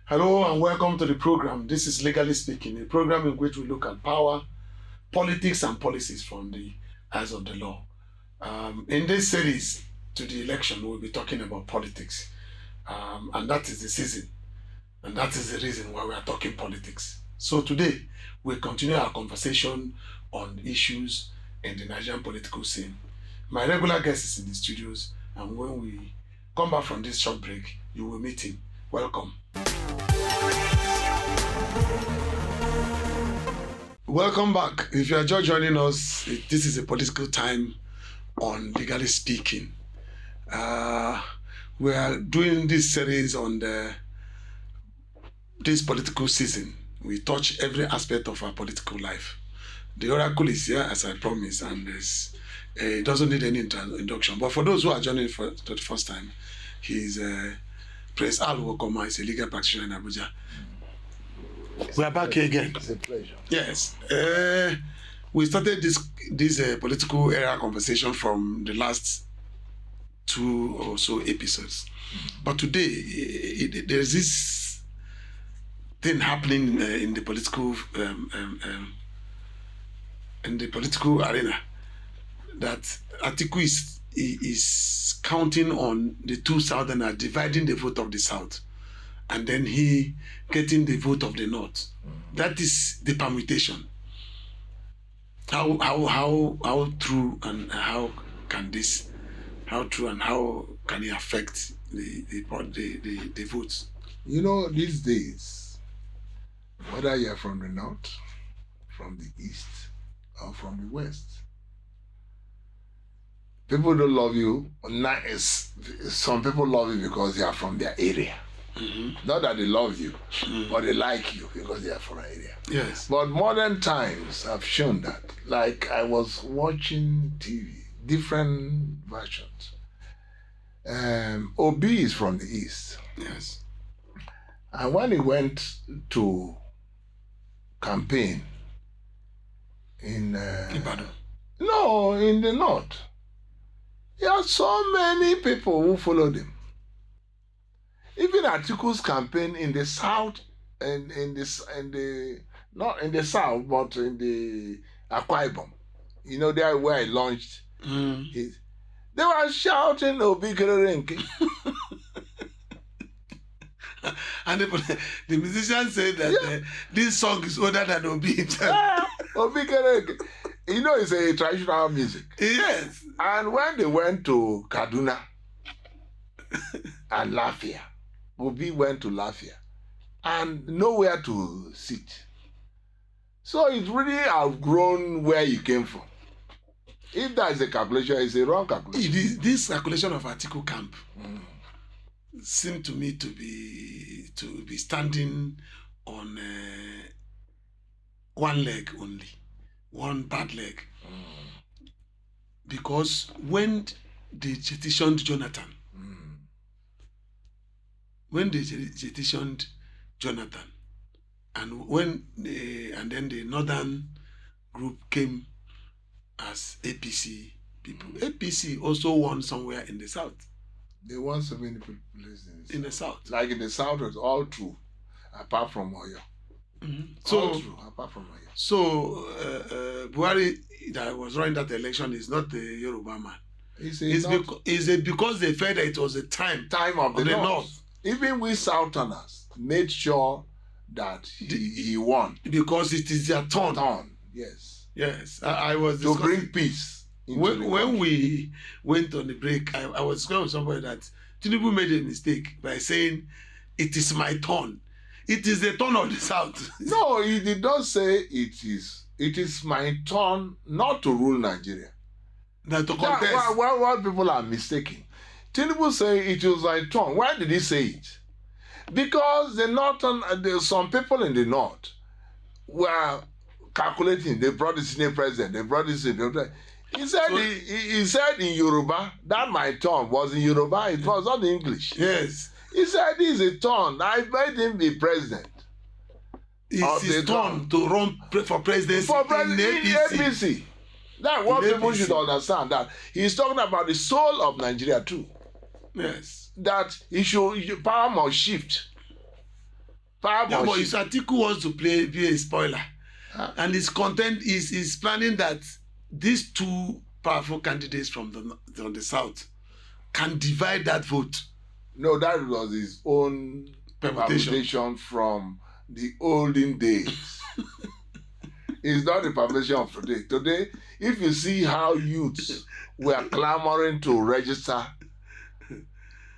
Hello and welcome to the program. This is Legally Speaking, a program in which we look at power, politics and policies from the eyes of the law. In this series to the election, we'll be talking about politics. And that is the season. And that is the reason why we are talking politics. So today, we'll continue our conversation on issues in the Nigerian political scene. My regular guest is in the studios, and when we come back from this short break, you will meet him. Welcome. Welcome back. If you are just joining us, this is a political time on Legally Speaking. We are doing this series on this political season. We touch every aspect of our political life. The oracle is here, as I promised, and it doesn't need any introduction. But for those who are joining for the first time, he's Prince Al Wokoma, is a legal practitioner in Abuja. We are back here again. It's a pleasure. Yes. We started this political era conversation from the last 2 or so episodes. But today, there's this thing happening in the political arena that Atiku is counting on the two Southerners dividing the vote of the South, and then he getting the vote of the North. That is the permutation. How true and how can it affect the votes? You know, these days, whether you're from the North, from the East, or from the West, people don't love you. Some people love you because they are from their area. Mm-hmm. Not that they love you, but they like you because they are from an area. Yes. But modern times have shown that. Like, I was watching TV, different versions. Obi is from the East. Yes. And when he went to campaign in Ibadan. No, in the North, there are so many people who followed him. Even Atiku's campaign in the South, not in the South, but in the Akwa Ibom, you know, there where he launched his, they were shouting Obi Kerenke. And the musician said that this song is older than Obi himself. Obi Kerenke. You know, it's a traditional music. Yes. And when they went to Kaduna and Lafia, Obi went to Lafia and nowhere to sit. So it's really outgrown where you came from. If that is a calculation, it's a wrong calculation. This calculation of Atiku camp seemed to me to be standing on one leg only, one bad leg. Because when they petitioned Jonathan, and then the northern group came as APC people. APC also won somewhere in the South. They won so many places in the South. Like in the South, it's all true, apart from Oyo. Mm-hmm. All true, apart from Oyo. So Buhari that was running that election is not the Yoruba man. It's because they felt that it was a time of the North. Even we Southerners made sure that he won. Because it is their turn. Yes. Yes. I was to bring peace. When we went on the break, I was discussing with somebody that Tinubu made a mistake by saying, it is my turn. it is the turn of the South. No, he did not say it is. It is my turn not to rule Nigeria. That to contest. What people are mistaken. Tinubu say it was my turn. Why did he say it? Because the northern, some people in the north were calculating. They brought the senior president. They brought the senior president. He said, so, he said in Yoruba, that my turn was in Yoruba. It was not in English. Yes. He said, this is a turn. I made him be president. It's his turn to run for presidency in APC. That's what people should understand. That he's talking about the soul of Nigeria too. Yes. That power must shift. But his article wants to be a spoiler. And his content is planning that these two powerful candidates from the South can divide that vote. No, that was his own permutation from the olden days. It's not the permutation of today. Today, if you see how youths were clamoring to register,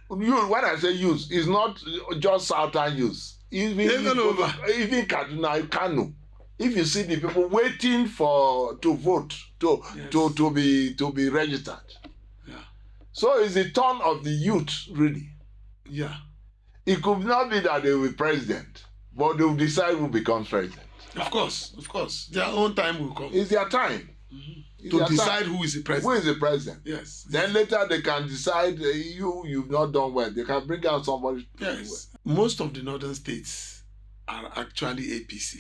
when I say youths, it's not just Southern youths. Even Kaduna, Kano. If you see the people waiting to vote, to be registered. Yeah. So it's the turn of the youth, really. Yeah. It could not be that they will be president, but they will decide who becomes president. Of course. Their own time will come. It's their time. Mm-hmm. To decide who is the president. Who is the president? Yes. Then later they can decide you've not done well. They can bring out somebody. Yes. Most of the northern states are actually APC.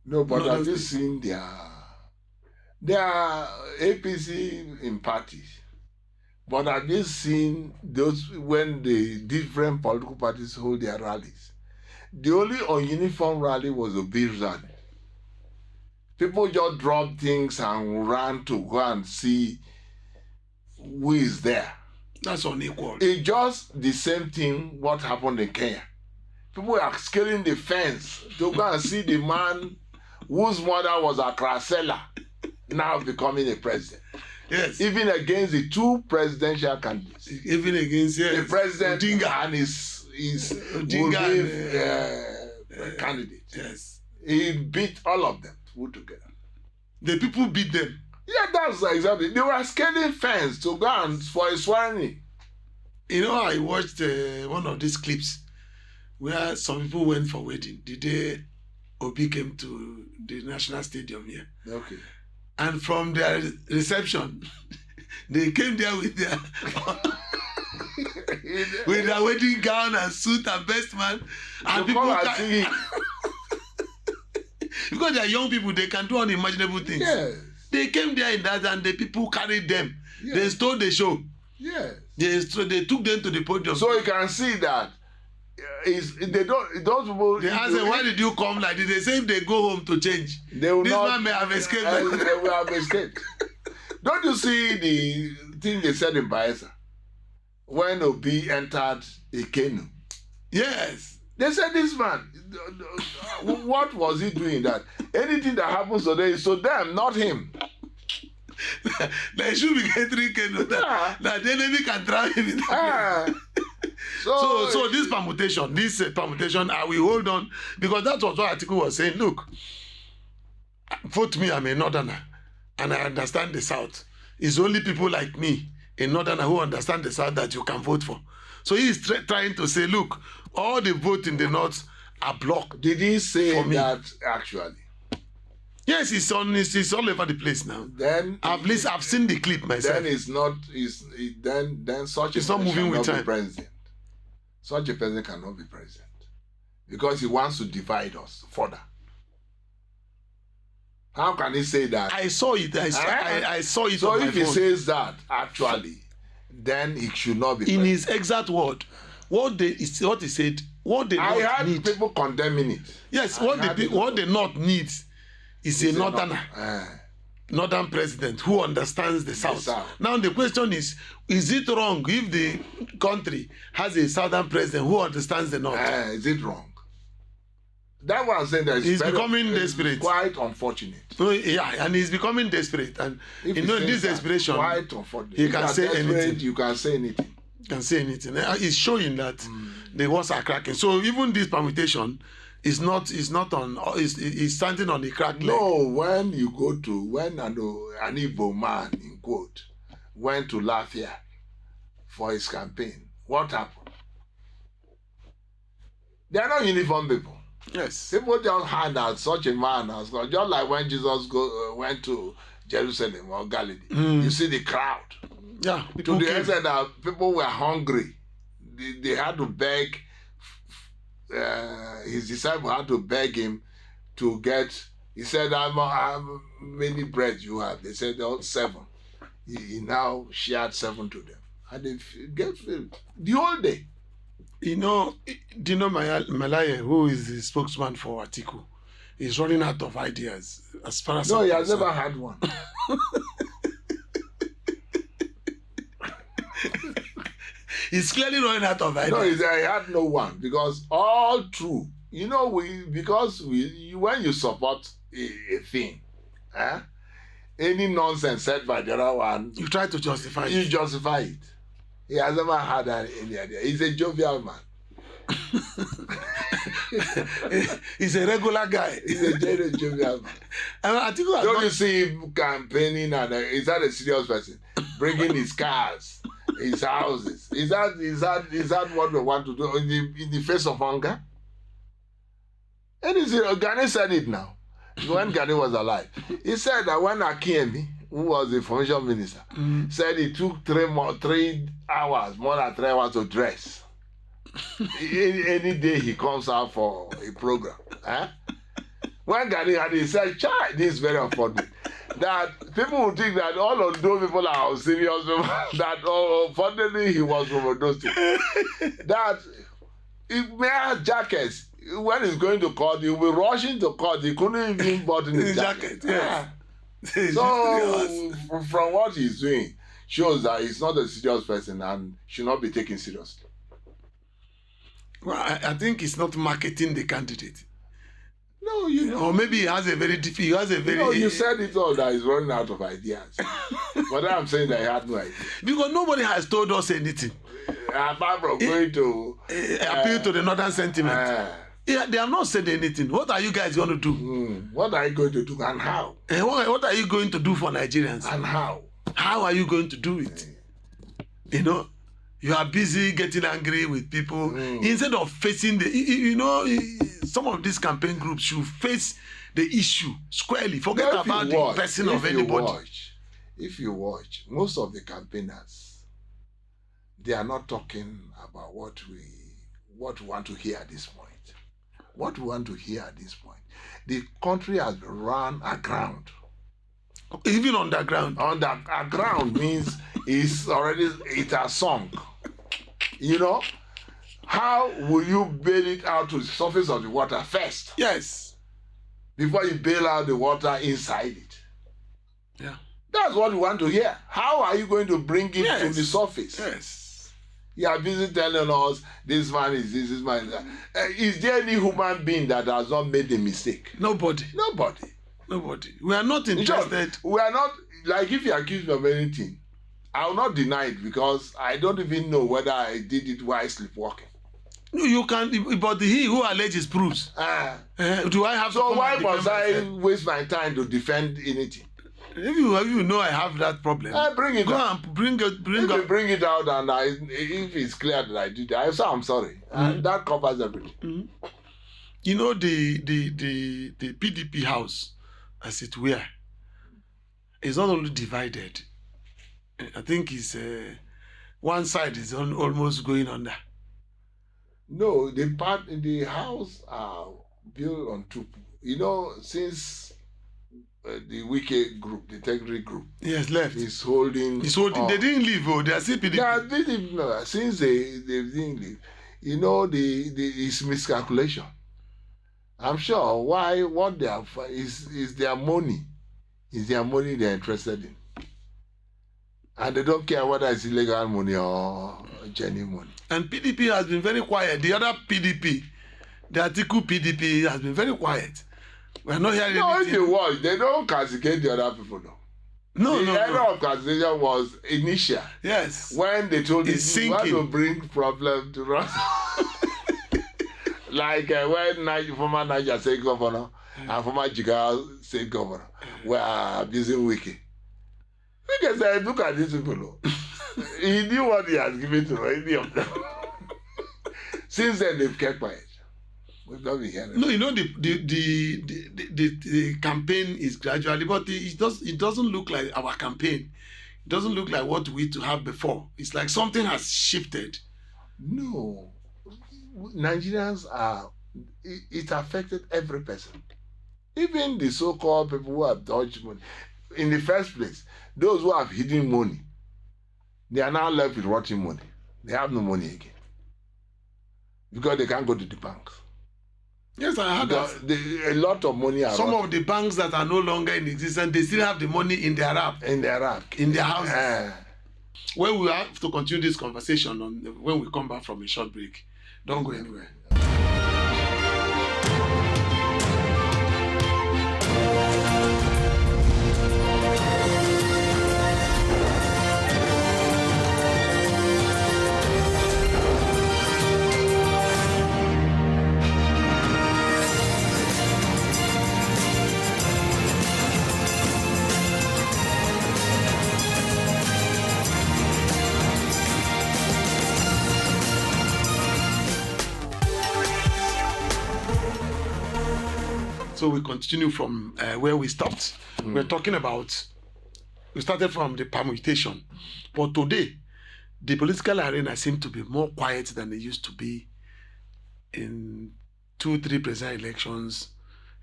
No, but have you seen their APC in parties? But have you seen those when the different political parties hold their rallies? The only uniform rally was a bill rally. People just dropped things and ran to go and see who is there. That's unequal. It's just the same thing what happened in Kenya. People are scaling the fence to go and see the man whose mother was a Krasela now becoming a president. Yes. Even against the two presidential candidates. Even against the president Odinga. And his candidate. Yes. He beat all of them put together. The people beat them. Yeah, that's exactly. They were scaling fence to go and for a swearing. You know, I watched one of these clips where some people went for wedding the day Obi came to the National Stadium here. Okay. And from their reception, they came there with their wedding gown and suit and best man. And people because they are young people, they can do unimaginable things. Yes. They came there in that and the people carried them. Yes. They stole the show. Yes. They took them to the podium. So you can see that those people. They ask them, why did you come like this? They say if they go home to change, this man may have escaped. They will have escaped. Don't you see the thing they said in Bayelsa when Obi entered Ikenu? Yes. They said this man, what was he doing that? Anything that happens today is to them, not him. They should be getting Ikenu that the enemy can trap him in that. So this permutation, I will hold on because that's what the article was saying. Look, vote me, I'm a northerner, and I understand the South. It's only people like me, a northerner, who understand the South that you can vote for. So he's trying to say, look, all the vote in the North are blocked. Did he say that actually? Yes, it's all over the place now. Then at least I've seen the clip myself. Then it's not. Then such it's a not moving with time. President. Such a president cannot be president because he wants to divide us further. How can he say that? I saw it. I saw it. So on if he says that actually, then it should not be. In his exact word, what he said. What they I not heard need. People condemning it. Yes, what they not need is a northerner. Northern president who understands the South. Now the question is it wrong if the country has a Southern president who understands the North? Is it wrong? That was saying that he's becoming desperate. Quite unfortunate. So, yeah, and he's becoming desperate. And in this desperation, quite unfortunate. he can say anything. You can say anything. can say anything. It's showing that the walls are cracking. So even this permutation is not on is standing on the cracked leg. No, when you go to when an Igbo man in quote went to Lafia for his campaign, what happened? They are not uniform people. Yes. People just hand out such a man as God. Just like when Jesus went to Jerusalem or Galilee, you see the crowd. Yeah. To the extent that people were hungry, they had to beg. His disciples had to beg him to get. He said, "How many breads you have?" They said, "Oh, 7." He now shared 7 to them, and they get filled the whole day. You know, do you know Malaya, who is the spokesman for Atiku, is running out of ideas as far as... No, he has never had one. He's clearly running out of ideas. No, he had no one, because all true. You know, when you support a thing, any nonsense said by the other one, you try to justify it. You justify it. He has never had any idea. He's a jovial man. He's a regular guy. He's a jovial man. And I think don't you see him campaigning and is that a serious person? Bringing his cars, his houses. Is that what we want to do in the face of hunger? And Gani said it now. When Gani was alive, he said that when Akiemi, who was the information minister, said it took 3 hours, more than 3 hours to dress. Any day he comes out for a program. When Gani had it, he said, "Child, this is very unfortunate." That people would think that all of those people are serious people, that unfortunately he was from those two. That if Mayor Jackets, when he's going to court, he'll be rushing to court. He couldn't even button his jacket. Yes. So, from what he's doing, shows that he's not a serious person and should not be taken seriously. Well, I think he's not marketing the candidate. No, you know. Or maybe he has a very you said it all that he's running out of ideas. But I'm saying that he had no idea. Because nobody has told us anything. Apart from going to appeal to the northern sentiment. Yeah, they have not said anything. What are you guys going to do? What are you going to do and how? What are you going to do for Nigerians? And how? How are you going to do it? You know, you are busy getting angry with people instead of facing some of these campaign groups should face the issue squarely. Forget about the person of anybody. If you watch, most of the campaigners, they are not talking about what we want to hear at this point. What we want to hear at this point. The country has been run aground. Even underground. Underground means it has sunk. You know? How will you bail it out to the surface of the water first? Yes. Before you bail out the water inside it. Yeah. That's what we want to hear. How are you going to bring it to the surface? Yes. You are busy telling us this man is this man is that. Is there any human being that has not made a mistake? Nobody. We are not interested. We are not, like, if you accuse me of anything, I will not deny it because I don't even know whether I did it while sleepwalking. No, you can, but he who alleges proves. Do I have? So why must I waste my time to defend anything? If you know I have that problem, bring it out. Bring it out, and if it's clear that I did it, I say I'm sorry. And that covers everything. You know the PDP house, as it were, is not only divided. I think it's one side is almost going under. No, the house are built on two. You know, since the wicked group, the integrity group, yes, left. Is holding. They didn't leave. Oh, they are still PDP. Yeah, since they didn't leave, you know, it's miscalculation. I'm sure what they have is their money. Is their money they're interested in, and they don't care whether it's illegal money or genuine money. And PDP has been very quiet. The other PDP, the Atiku PDP, has been very quiet. We are not hearing anything. If you watch, they don't castigate the other people, though. No, the era of cancellation was initial. Yes. When they told you It's you want to sinking. bring problem to us. Like when former Niger State Governor and former Jigawa State Governor were abusing Wiki. Wiki said, look at these people. He knew what he has given to any of them. Since then, they've kept quiet. We've not been hearing. No, you know the campaign is gradually, but it doesn't look like our campaign. It doesn't look like what we used to have before. It's like something has shifted. No. Nigerians it affected every person. Even the so-called people who have dodged money. In the first place, those who have hidden money, they are now left with rotting money. They have no money again. Because they can't go to the banks. Yes, I heard that. A lot of money are Some of the banks that are no longer in existence, they still have the money in their app. In their app. In their houses. Well, we have to continue this conversation when we come back from a short break. Don't go anywhere. So we continue from where we stopped. We're talking about, we started from the permutation. But today, the political arena seems to be more quiet than it used to be in 2-3 presidential elections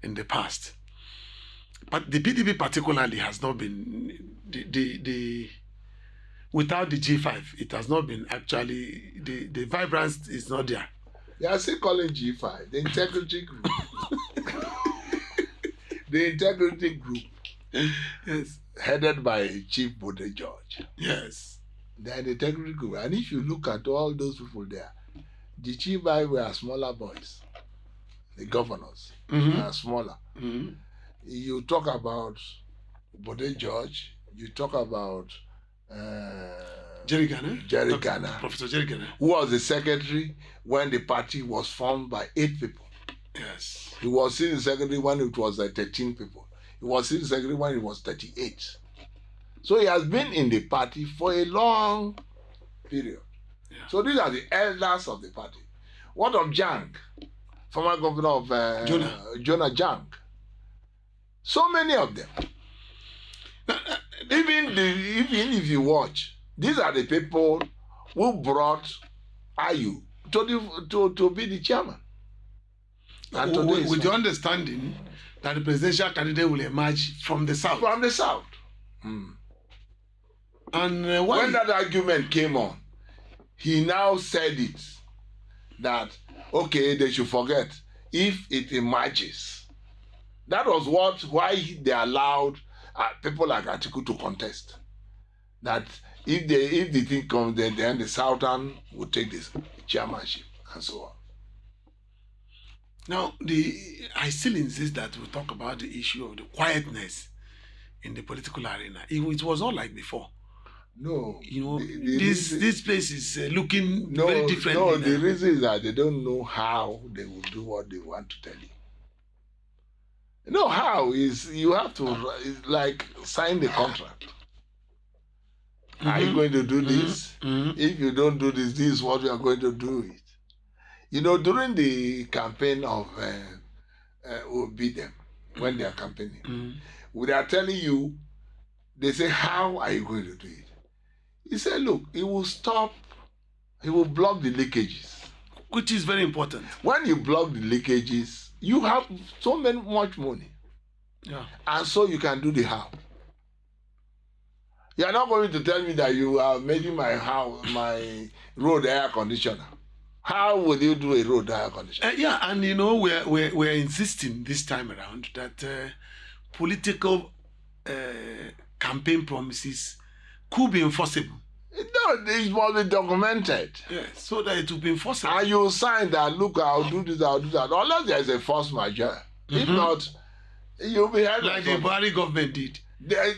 in the past. But the PDP particularly has not been, without the G5, it has not been actually, the vibrance is not there. They are still calling G5, the integrity group. The integrity group, yes, headed by Chief Bode George. Yes. They are the integrity group. And if you look at all those people there, the G5 were smaller boys. The governors are smaller. You talk about Bode George, you talk about Jerry Ghana, Professor Jerry Ghana, who was the secretary when the party was formed by 8 people. Yes. He was still the secretary when it was 13 people. He was still the secretary when it was 38. So he has been in the party for a long period. Yeah. So these are the elders of the party. What of Jang, former governor of Jonah Jang? So many of them. Even if you watch, these are the people who brought Ayu to be the chairman. And with the understanding that the presidential candidate will emerge from the south. From the south. And when that argument came on, he now said it that okay, they should forget if it emerges. That was why they allowed people like Atiku to contest. That if the thing comes, then the Southern will take this chairmanship and so on. Now, I still insist that we talk about the issue of the quietness in the political arena. It was all like before. No, you know, this place is looking very different. No, the reason is that they don't know how they will do what they want to tell you. You know how is you have to like sign the contract. Are you going to do this? If you don't do this, this is what we are going to do it. You know, during the campaign of Beat Them, when they are campaigning, we are telling you, they say, how are you going to do it? He said, look, he will block the leakages. Which is very important. When you block the leakages, you have so much money. Yeah. And so you can do the how. You are not going to tell me that you are making my road air conditioner. How will you do a road air conditioner? Yeah, and you know, we're insisting this time around that political campaign promises could be enforceable. No, it must be documented. Yes, so that it will be enforceable. And you sign that, look, I'll do this, I'll do that. Unless there is a force majeure. If not, you'll be held like the Buhari government did. There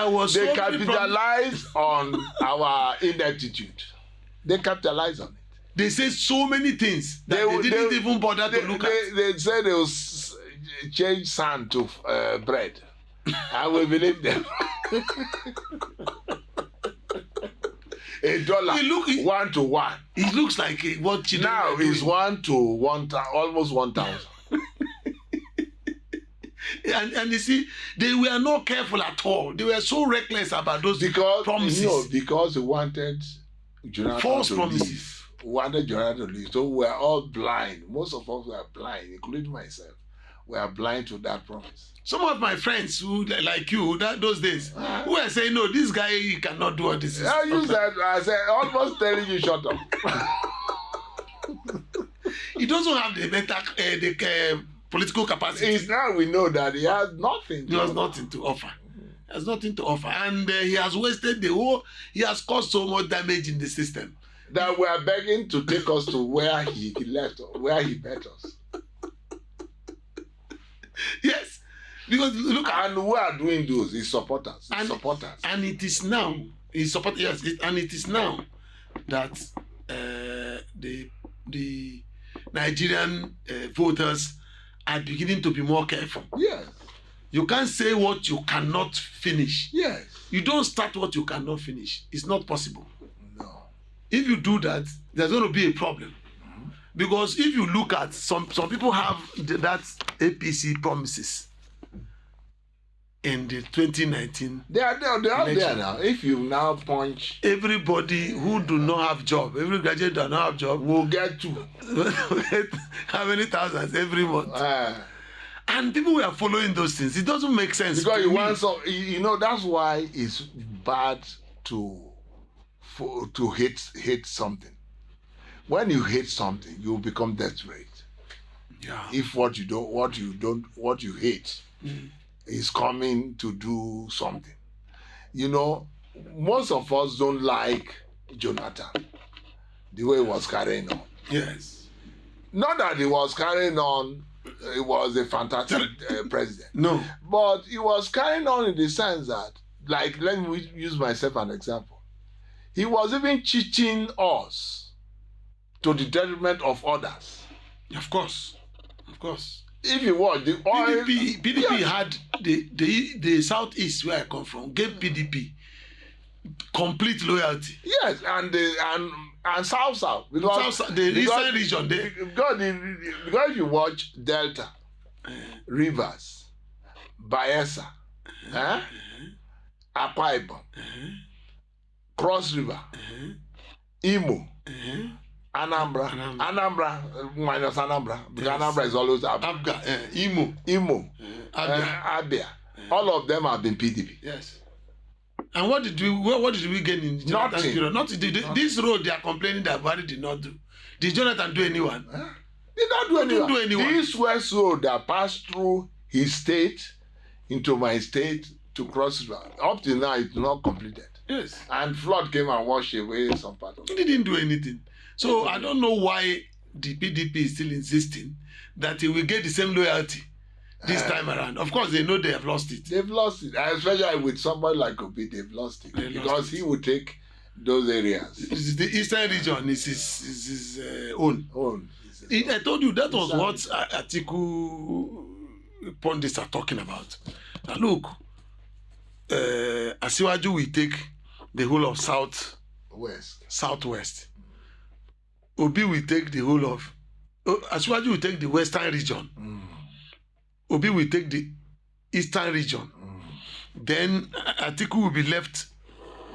was they so many capitalize on our ineptitude. They capitalize on it. They say so many things that they didn't even bother to look at. They said they will change sand to bread. I will believe them. $1 1 to 1. It looks like what children now is 1 to 1, almost 1,000. And you see, they were not careful at all. They were so reckless about those promises. Because they wanted Jonathan false to promises. leave. Wanted Jonathan to leave. So we are all blind. Most of us were blind, including myself. We are blind to that promise. Some of my friends who, like you, those days, who were saying, no, this guy he cannot do all this. I said, almost telling you, shut up. He doesn't have the mental, political capacity. It's now we know that he has nothing. He has nothing to offer. He has nothing to offer. And he has wasted he has caused so much damage in the system. That we are begging to take us to where he left, where he met us. Yes. Because look at, and who are doing those? His supporters. And it is now and it is now that the Nigerian voters are beginning to be more careful. Yes. You can't say what you cannot finish. Yes. You don't start what you cannot finish. It's not possible. No. If you do that, there's going to be a problem. Mm-hmm. Because if you look at some people have that APC promises in the 2019 they are there now. If you now punch everybody who do not have job, every graduate that not have job will get two. How many thousands every month? And people were following those things. It doesn't make sense. Because you want some, that's why it's bad to hate something. When you hate something, you become desperate. Yeah. If what you hate is coming to do something. Most of us don't like Jonathan, the way he was carrying on. Yes. Not that he was carrying on, he was a fantastic president. No. But he was carrying on in the sense that, like, let me use myself an example. He was even cheating us to the detriment of others. Of course. Of course. If you watch the oil, PDP had the southeast where I come from gave PDP complete loyalty. Yes, and south because the eastern region because if you watch Delta, Rivers, Bayelsa, Akwa Ibom, Cross River, Imo. Anambra minus Anambra, because yes. Anambra is always Abga. Imo, Abia. All of them have been PDP. Yes. And what did we gain in Jonathan's period? This road they are complaining that Buhari did not do. Did Jonathan do anyone? Did not do anyone. This West Road that passed through his state into my state to Cross River, up till now it's not completed. Yes. And flood came and washed away some part of it. He didn't do anything. So I don't know why the PDP is still insisting that he will get the same loyalty this time around. Of course, they know they have lost it. They've lost it. Especially with somebody like Obi, they've lost it. Because he would take those areas. The eastern region is his own. I told you that was what Atiku pundits are talking about. Now look, Asiwaju will take the whole of southwest. Obi will take the whole of Asiwaju will take the western region. Obi will take the eastern region. Then Atiku will be left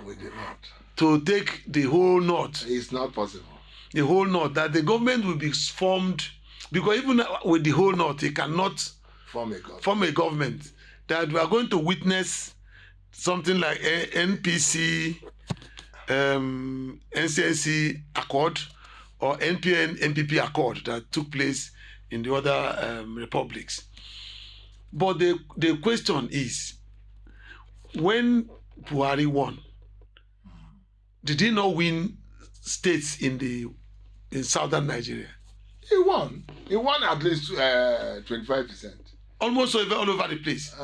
with the north to take the whole north. It's not possible. The whole north, that the government will be formed, because even with the whole north, it cannot form a government. That we are going to witness something like NPC, NCNC Accord, or NPP Accord that took place in the other republics. But the question is, when Buhari won, did he not win states in southern Nigeria? He won. He won at least 25%. almost all over the place.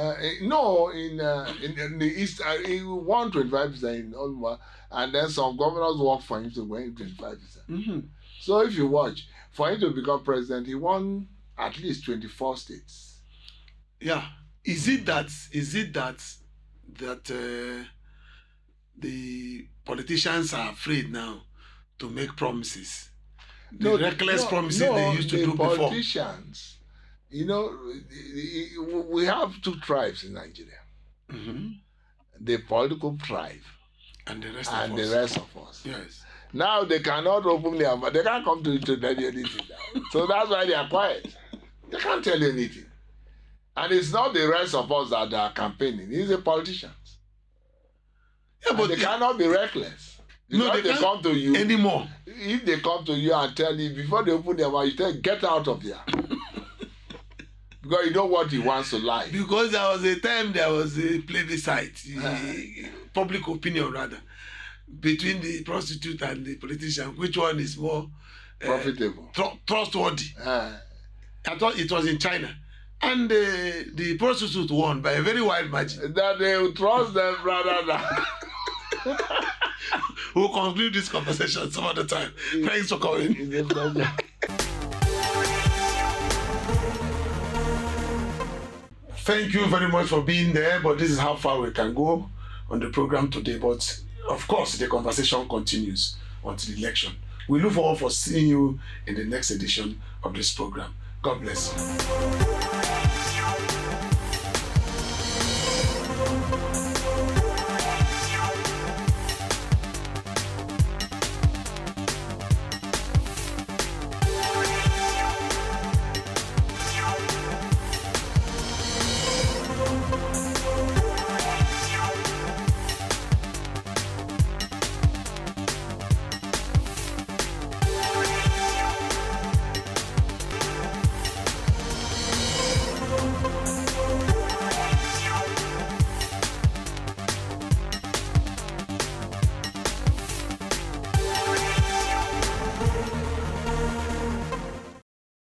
No, in the east, he won 25% in Olma, and then some governors worked for him to win 25%. Mm-hmm. So if you watch, for him to become president, he won at least 24 states. Yeah. Is it that the politicians are afraid now to make promises? The reckless promises they used to do before. Politicians, you know, we have two tribes in Nigeria. Mm-hmm. The political tribe and the rest of us. Yes. Now they cannot openly, they can't come to you to tell you anything now. So that's why they are quiet. They can't tell you anything. And it's not the rest of us that are campaigning, it's the politicians. Yeah, but they cannot be reckless. No, they can't come to you anymore. If they come to you and tell you, before they open their mouth, you tell, get out of here. Because you know what he wants to lie. Because there was a time there was a plebiscite, public opinion rather, between the prostitute and the politician. Which one is more profitable, trustworthy? I thought it was in China, and the prostitute won by a very wide margin. That they will trust them rather than. We'll conclude this conversation some other time. Thanks for coming. It's a pleasure. Thank you very much for being there, but this is how far we can go on the program today. But of course, the conversation continues until the election. We look forward for seeing you in the next edition of this program. God bless you.